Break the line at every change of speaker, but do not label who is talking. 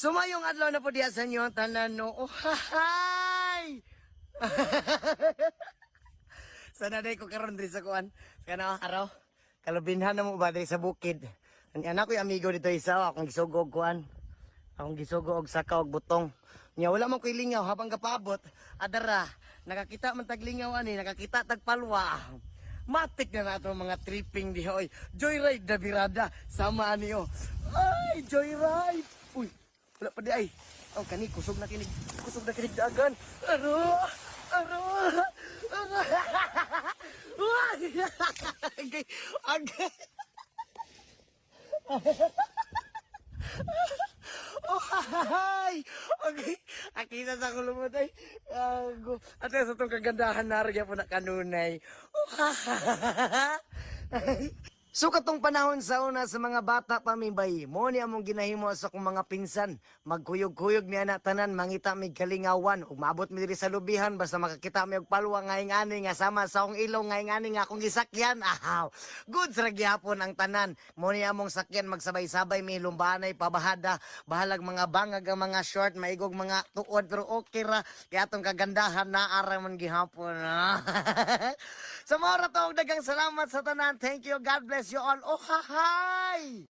Sumayong adlaw na po diya sa inyo ang tanan no. Oh, hahay! Sana day ko karon diri sa kuan. Kana araw. Kalubinhan na mo ba diri sa bukid. Ang anak ko yung amigo dito isa, akong gisugo og kuan. Akong gisugo og saka og butong. Nya wala man koy lingaw habang kapaabot. Adara, nakakita man tag lingaw ani, nakakita tag palwa. Matik na nato mga tripping di hoy. Joyride na birada sama niyo. Ay, joyride. Uy, wala pa di ay. Oh, kani kusog na kinig dagan. Aro! Aro! Aro! Agay! Agay! Oh, hi! Okay. Akita sa kulumot ay. At sa itong kagandahan narigyan po na kanunay. Oh, so katong panahon sa una sa mga bata pa mi bay, mo ni among ginahimo sa akong mga pinsan, magkuyog-kuyog ni ana tanan mangita mig kalingawan ug maabot mi diri sa lubihan basta makakita mi og palwa ngaing-ani nga sama sa akong ilong ngaing-ani nga akong gisakyan. Ahaw. Good ra gyapon ang tanan. Mo ni among sakyan magsabay-sabay mi lumbanay pabahada, bahalag mga bangag ang mga short, maigog mga tuod pero okay ra kay atong kagandahan na ara man gihapon. Sa mga to daghang salamat sa tanan. Thank you. God bless you all. Oh, hi!